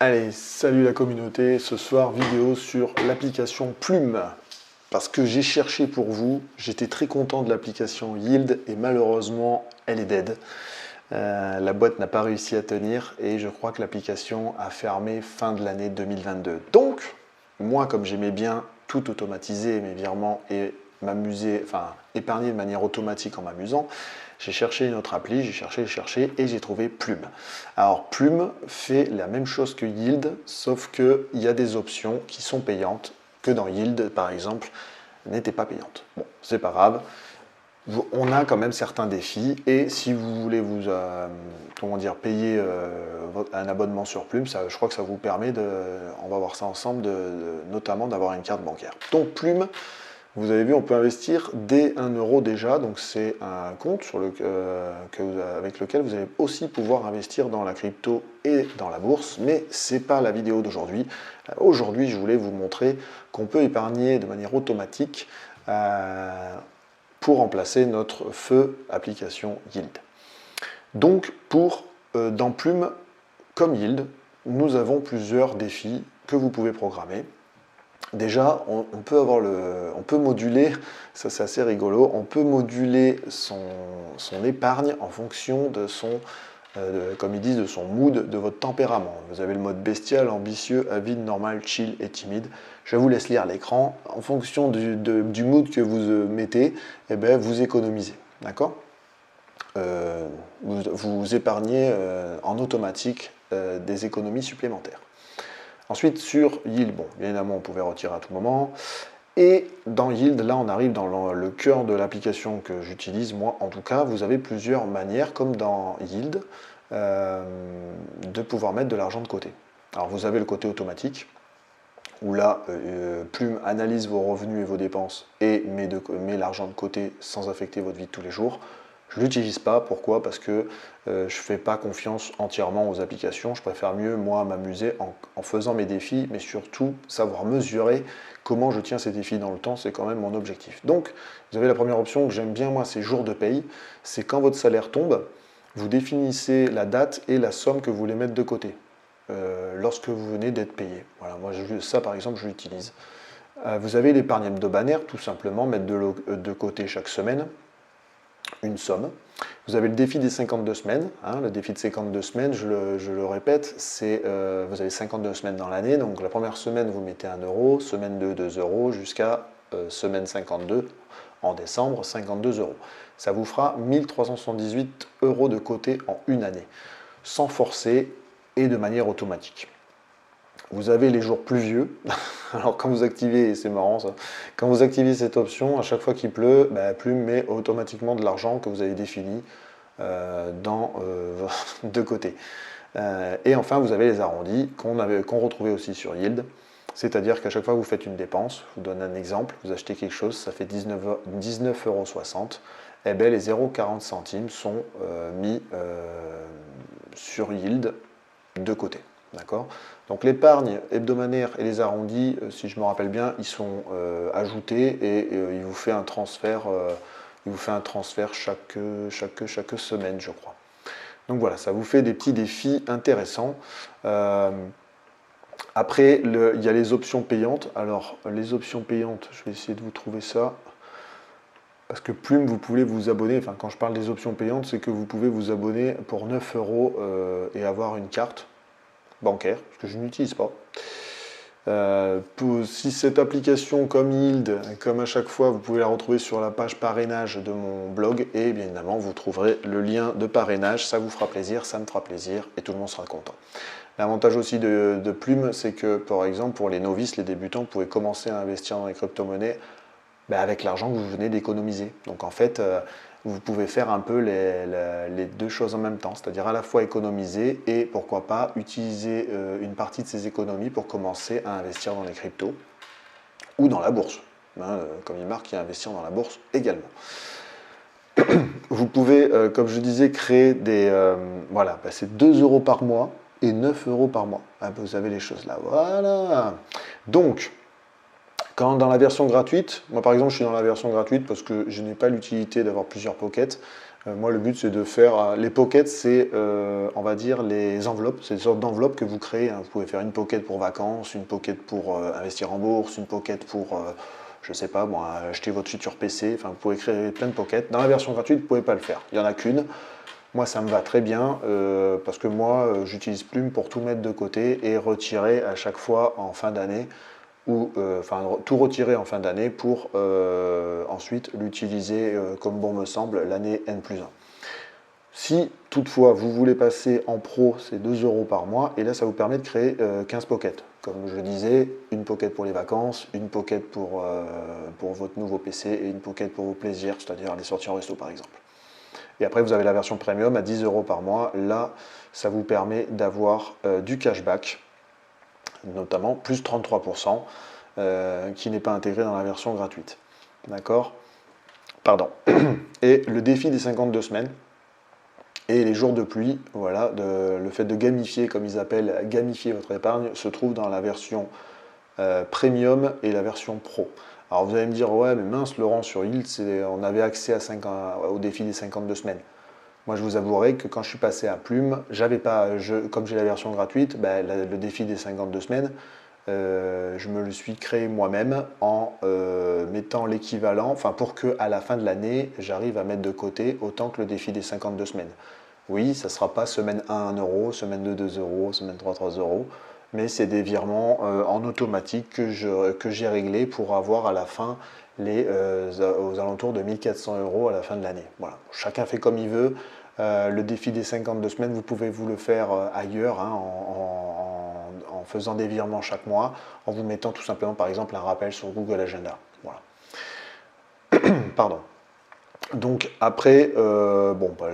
Allez, salut la communauté, ce soir vidéo sur l'application Plume. Parce que j'ai cherché pour vous, j'étais très content de l'application Yield et malheureusement elle est dead. La boîte n'a pas réussi à tenir et je crois que l'application a fermé fin de l'année 2022. Donc, moi comme j'aimais bien tout automatiser, mes virements et m'amuser, enfin épargner de manière automatique en m'amusant, j'ai cherché une autre appli, j'ai cherché et j'ai trouvé Plume. Alors Plume fait la même chose que Yield, sauf qu'il y a des options qui sont payantes, que dans Yield par exemple n'étaient pas payantes. Bon, c'est pas grave. On a quand même certains défis et si vous voulez vous payer un abonnement sur Plume, je crois que ça vous permet on va voir ça ensemble, notamment d'avoir une carte bancaire. Donc Plume, vous avez vu, on peut investir dès 1 euro déjà, donc c'est un compte avec lequel vous allez aussi pouvoir investir dans la crypto et dans la bourse, mais ce n'est pas la vidéo d'aujourd'hui. Aujourd'hui, je voulais vous montrer qu'on peut épargner de manière automatique pour remplacer notre feu application Yield. Donc, dans Plume, comme Yield, nous avons plusieurs défis que vous pouvez programmer. Déjà, on peut moduler, ça c'est assez rigolo, on peut moduler son épargne en fonction de comme ils disent, de son mood, de votre tempérament. Vous avez le mode bestial, ambitieux, avide, normal, chill et timide. Je vous laisse lire l'écran. En fonction du mood que vous mettez, eh bien, vous économisez. D'accord vous épargnez en automatique des économies supplémentaires. Ensuite, sur Yield, bon, bien évidemment, on pouvait retirer à tout moment. Et dans Yield, là, on arrive dans le cœur de l'application que j'utilise, moi, en tout cas, vous avez plusieurs manières, comme dans Yield, de pouvoir mettre de l'argent de côté. Alors, vous avez le côté automatique, où là, Plume analyse vos revenus et vos dépenses et met l'argent de côté sans affecter votre vie de tous les jours. Je ne l'utilise pas, pourquoi? Parce que je ne fais pas confiance entièrement aux applications. Je préfère mieux, moi, m'amuser en faisant mes défis, mais surtout savoir mesurer comment je tiens ces défis dans le temps, c'est quand même mon objectif. Donc, vous avez la première option que j'aime bien, moi, c'est jour de paye. C'est quand votre salaire tombe, vous définissez la date et la somme que vous voulez mettre de côté lorsque vous venez d'être payé. Voilà, moi, ça, par exemple, je l'utilise. Vous avez l'épargne hebdomadaire, tout simplement, mettre de côté chaque semaine une somme. Vous avez le défi des 52 semaines. Hein, le défi de 52 semaines, je le répète, c'est vous avez 52 semaines dans l'année. Donc la première semaine, vous mettez 1 euro, semaine 2, 2 euros, jusqu'à semaine 52 en décembre, 52 euros. Ça vous fera 1378 euros de côté en une année, sans forcer et de manière automatique. Vous avez les jours pluvieux. Alors quand vous activez, c'est marrant ça, quand vous activez cette option, à chaque fois qu'il pleut, Plume met automatiquement de l'argent que vous avez défini de côté. Et enfin, vous avez les arrondis qu'on retrouvait aussi sur Yield. C'est-à-dire qu'à chaque fois que vous faites une dépense, je vous donne un exemple, vous achetez quelque chose, ça fait 19,60 €, et bien les 0,40 centimes sont mis sur Yield de côté. D'accord. Donc l'épargne hebdomadaire et les arrondis, si je me rappelle bien, ils sont ajoutés et il vous fait un transfert, chaque semaine, je crois. Donc voilà, ça vous fait des petits défis intéressants. Après, il y a les options payantes. Alors les options payantes, je vais essayer de vous trouver ça. Parce que Plume, vous pouvez vous abonner, enfin quand je parle des options payantes, c'est que vous pouvez vous abonner pour 9 € et avoir une carte bancaire, ce que je n'utilise pas. Si cette application comme Yield, comme à chaque fois, vous pouvez la retrouver sur la page parrainage de mon blog et bien évidemment vous trouverez le lien de parrainage, ça vous fera plaisir, ça me fera plaisir et tout le monde sera content. L'avantage aussi de Plume, c'est que par exemple pour les novices, les débutants, vous pouvez commencer à investir dans les crypto-monnaies avec l'argent que vous venez d'économiser. Donc en fait, vous pouvez faire un peu les deux choses en même temps, c'est-à-dire à la fois économiser et pourquoi pas utiliser une partie de ces économies pour commencer à investir dans les cryptos ou dans la bourse. Comme il marque, il y a investir dans la bourse également. Vous pouvez, comme je disais, créer des... c'est 2 € par mois et 9 € par mois. Vous avez les choses là. Voilà. Donc, dans la version gratuite, moi par exemple je suis dans la version gratuite parce que je n'ai pas l'utilité d'avoir plusieurs pockets, Moi, le but, c'est de faire... les pockets, c'est, on va dire, les enveloppes. C'est des sortes d'enveloppes que vous créez, hein. Vous pouvez faire une pocket pour vacances, une pocket pour investir en bourse, une pocket pour, je sais pas, bon, acheter votre futur PC. Enfin, vous pouvez créer plein de pockets. Dans la version gratuite, vous ne pouvez pas le faire. Il n'y en a qu'une. Moi, ça me va très bien parce que moi, j'utilise Plume pour tout mettre de côté et retirer à chaque fois en fin d'année ou enfin tout retirer en fin d'année pour ensuite l'utiliser comme bon me semble l'année N+1. Si toutefois vous voulez passer en pro, c'est 2 euros par mois et là ça vous permet de créer 15 pockets. Comme je disais, une pocket pour les vacances, une pocket pour votre nouveau PC et une pocket pour vos plaisirs, c'est-à-dire les sorties en resto par exemple. Et après, vous avez la version premium à 10 euros par mois. Là, ça vous permet d'avoir du cashback, notamment plus 33%, qui n'est pas intégré dans la version gratuite. D'accord? Pardon. Et le défi des 52 semaines et les jours de pluie, voilà, le fait de gamifier, comme ils appellent, gamifier votre épargne, se trouve dans la version premium et la version pro. Alors vous allez me dire, ouais mais mince Laurent, sur Yield, on avait accès au défi des 52 semaines. Moi je vous avouerai que quand je suis passé à Plume, j'avais pas, comme j'ai la version gratuite, ben, le défi des 52 semaines, je me le suis créé moi-même en mettant l'équivalent, enfin pour que à la fin de l'année, j'arrive à mettre de côté autant que le défi des 52 semaines. Oui, ça ne sera pas semaine 1, 1 euro, semaine 2, 2 euros, semaine 3, 3 euros, mais c'est des virements en automatique que j'ai réglés pour avoir à la fin aux alentours de 1400 euros à la fin de l'année. Voilà. Chacun fait comme il veut. Le défi des 52 semaines, vous pouvez vous le faire ailleurs, hein, en faisant des virements chaque mois, en vous mettant tout simplement par exemple un rappel sur Google Agenda. Voilà. Pardon. Donc après, bon, bah,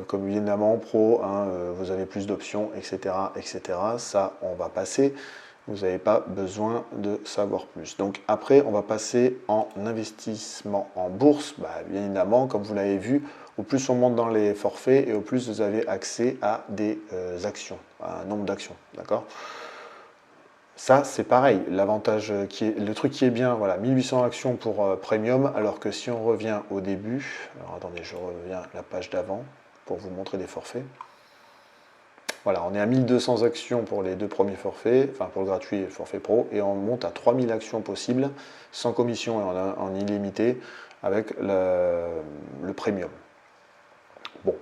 comme évidemment pro, hein, vous avez plus d'options, etc., etc. Ça, on va passer. Vous n'avez pas besoin de savoir plus. Donc après, on va passer en investissement en bourse. Bah, bien évidemment, comme vous l'avez vu, au plus on monte dans les forfaits et au plus vous avez accès à des actions, à un nombre d'actions. D'accord? Ça, c'est pareil. Le truc qui est bien, voilà, 1800 actions pour Premium, alors que si on revient au début, alors attendez, je reviens à la page d'avant pour vous montrer les forfaits. Voilà, on est à 1200 actions pour les deux premiers forfaits, enfin pour le gratuit et le forfait pro, et on monte à 3000 actions possibles, sans commission et en illimité, avec le Premium. Bon.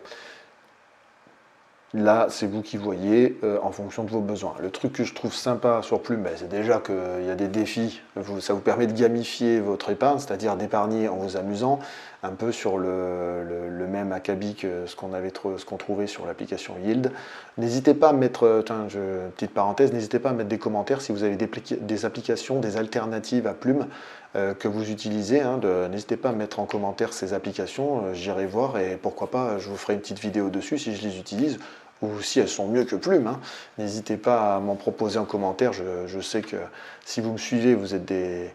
Là, c'est vous qui voyez en fonction de vos besoins. Le truc que je trouve sympa sur Plume, ben, c'est déjà qu'il y a des défis. Ça vous permet de gamifier votre épargne, c'est-à-dire d'épargner en vous amusant, un peu sur le même acabit que ce qu'on trouvait sur l'application Yield. N'hésitez pas à mettre, petite parenthèse, n'hésitez pas à mettre des commentaires si vous avez des applications, des alternatives à Plume que vous utilisez. Hein, n'hésitez pas à mettre en commentaire ces applications, j'irai voir et pourquoi pas, je vous ferai une petite vidéo dessus si je les utilise ou si elles sont mieux que Plume. Hein. N'hésitez pas à m'en proposer en commentaire. Je sais que si vous me suivez, vous êtes des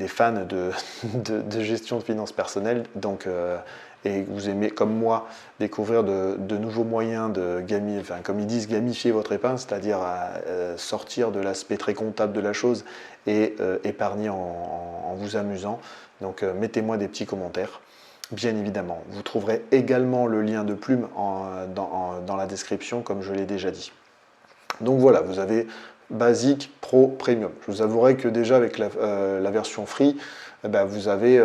fans de gestion de finances personnelles, donc, et que vous aimez, comme moi, découvrir de nouveaux moyens de gamifier, enfin, comme ils disent, gamifier votre épargne, c'est-à-dire sortir de l'aspect très comptable de la chose et épargner en vous amusant. Donc mettez-moi des petits commentaires. Bien évidemment, vous trouverez également le lien de Plume dans la description, comme je l'ai déjà dit. Donc voilà, vous avez basique, pro, premium. Je vous avouerai que déjà avec la version free, vous avez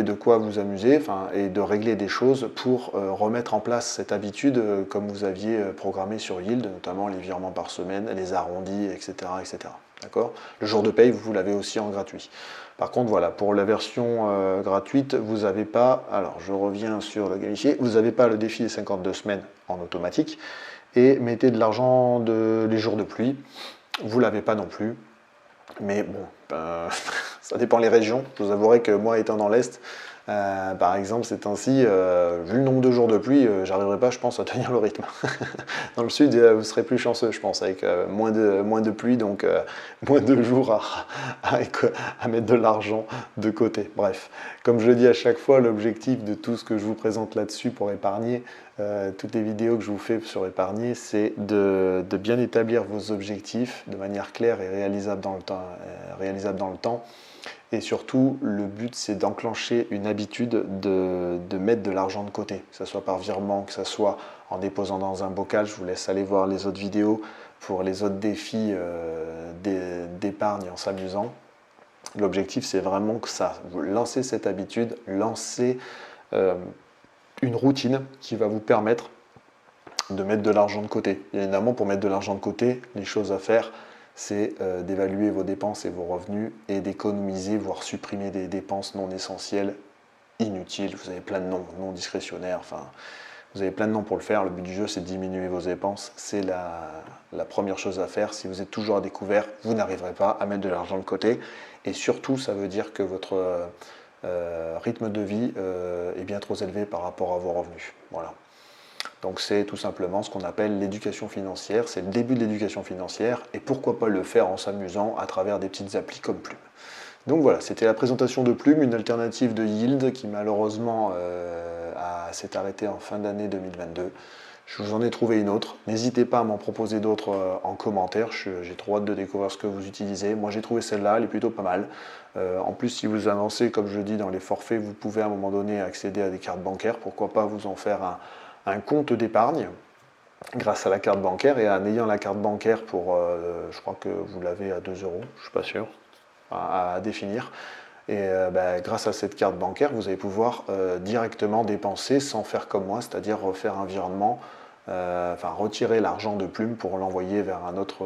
de quoi vous amuser et de régler des choses pour remettre en place cette habitude comme vous aviez programmé sur Yield, notamment les virements par semaine, les arrondis, etc. etc. D'accord? Le jour de paye, vous l'avez aussi en gratuit. Par contre, voilà, pour la version gratuite, vous n'avez pas, alors je reviens sur le gamifié, vous n'avez pas le défi des 52 semaines en automatique, et mettez de l'argent les jours de pluie, vous ne l'avez pas non plus, mais bon, ça dépend les régions. Je vous avouerai que moi, étant dans l'Est, par exemple, ces temps-ci, vu le nombre de jours de pluie, j'arriverai pas, je pense, à tenir le rythme. Dans le sud, vous serez plus chanceux, je pense, avec moins de pluie, donc moins de jours à mettre de l'argent de côté. Bref, comme je le dis à chaque fois, l'objectif de tout ce que je vous présente là-dessus pour épargner, toutes les vidéos que je vous fais sur épargner, c'est de bien établir vos objectifs de manière claire et réalisable dans le temps. Et surtout, le but, c'est d'enclencher une habitude de mettre de l'argent de côté, que ce soit par virement, que ce soit en déposant dans un bocal. Je vous laisse aller voir les autres vidéos pour les autres défis d'épargne en s'amusant. L'objectif, c'est vraiment que ça, vous lancez cette habitude, lancez une routine qui va vous permettre de mettre de l'argent de côté. Bien évidemment, pour mettre de l'argent de côté, les choses à faire, c'est d'évaluer vos dépenses et vos revenus et d'économiser, voire supprimer des dépenses non essentielles, inutiles. Vous avez plein de noms, non discrétionnaires, enfin, vous avez plein de noms pour le faire. Le but du jeu, c'est de diminuer vos dépenses. C'est la première chose à faire. Si vous êtes toujours à découvert, vous n'arriverez pas à mettre de l'argent de côté. Et surtout, ça veut dire que votre rythme de vie est bien trop élevé par rapport à vos revenus. Voilà. Donc c'est tout simplement ce qu'on appelle l'éducation financière, c'est le début de l'éducation financière et pourquoi pas le faire en s'amusant à travers des petites applis comme Plume. Donc voilà, c'était la présentation de Plume, une alternative de Yield qui malheureusement s'est arrêtée en fin d'année 2022. Je vous en ai trouvé une autre, n'hésitez pas à m'en proposer d'autres en commentaire, j'ai trop hâte de découvrir ce que vous utilisez. Moi j'ai trouvé celle-là, elle est plutôt pas mal. En plus si vous avancez, comme je dis dans les forfaits, vous pouvez à un moment donné accéder à des cartes bancaires, pourquoi pas vous en faire un compte d'épargne grâce à la carte bancaire et en ayant la carte bancaire pour, je crois que vous l'avez à 2 euros, je ne suis pas sûr, à définir. Et grâce à cette carte bancaire, vous allez pouvoir directement dépenser sans faire comme moi, c'est-à-dire refaire un virement, retirer l'argent de Plume pour l'envoyer vers un autre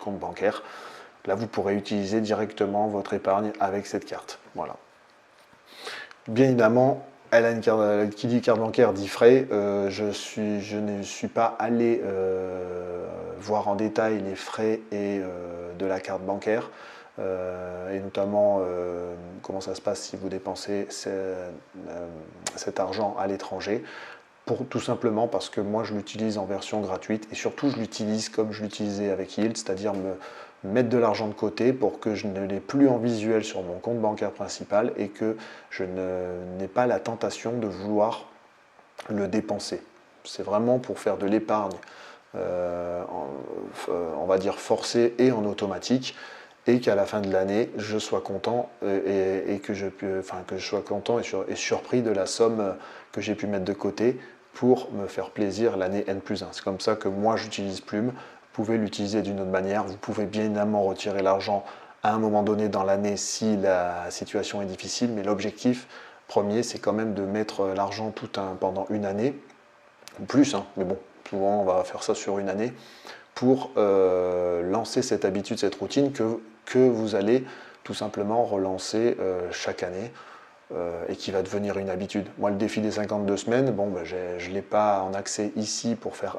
compte bancaire. Là, vous pourrez utiliser directement votre épargne avec cette carte. Voilà. Bien évidemment, elle a une carte, qui dit carte bancaire dit frais. Je ne suis pas allé voir en détail les frais de la carte bancaire et notamment comment ça se passe si vous dépensez cet argent à l'étranger. Tout simplement parce que moi je l'utilise en version gratuite et surtout je l'utilise comme je l'utilisais avec Yield, c'est-à-dire me mettre de l'argent de côté pour que je ne l'ai plus en visuel sur mon compte bancaire principal et que je n'ai pas la tentation de vouloir le dépenser. C'est vraiment pour faire de l'épargne, on va dire forcée et en automatique, et qu'à la fin de l'année, je sois content et que je sois content et surpris de la somme que j'ai pu mettre de côté pour me faire plaisir l'année N+1. C'est comme ça que moi j'utilise Plume. Vous pouvez l'utiliser d'une autre manière. Vous pouvez bien évidemment retirer l'argent à un moment donné dans l'année si la situation est difficile, mais l'objectif premier, c'est quand même de mettre l'argent pendant une année, ou plus, hein, mais bon, souvent on va faire ça sur une année, pour lancer cette habitude, cette routine que vous allez tout simplement relancer chaque année et qui va devenir une habitude. Moi, le défi des 52 semaines, bon, je ne l'ai pas en accès ici pour faire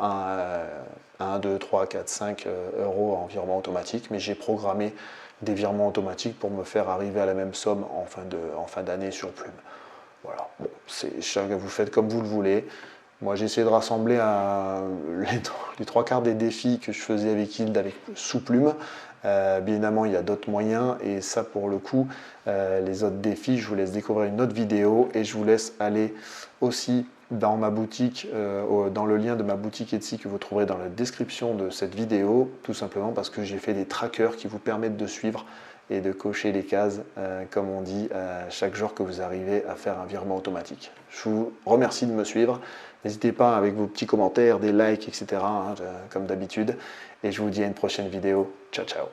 1, 2, 3, 4, 5 euros en virement automatique, mais j'ai programmé des virements automatiques pour me faire arriver à la même somme en fin d'année sur Plume. Voilà, bon, vous faites comme vous le voulez. Moi, j'ai essayé de rassembler les trois quarts des défis que je faisais avec Yield sous Plume. Bien évidemment, il y a d'autres moyens et ça, pour le coup, les autres défis, je vous laisse découvrir une autre vidéo et je vous laisse aller aussi dans ma boutique, dans le lien de ma boutique Etsy que vous trouverez dans la description de cette vidéo, tout simplement parce que j'ai fait des trackers qui vous permettent de suivre et de cocher les cases, comme on dit, chaque jour que vous arrivez à faire un virement automatique. Je vous remercie de me suivre. N'hésitez pas avec vos petits commentaires, des likes, etc., hein, comme d'habitude. Et je vous dis à une prochaine vidéo. Ciao, ciao.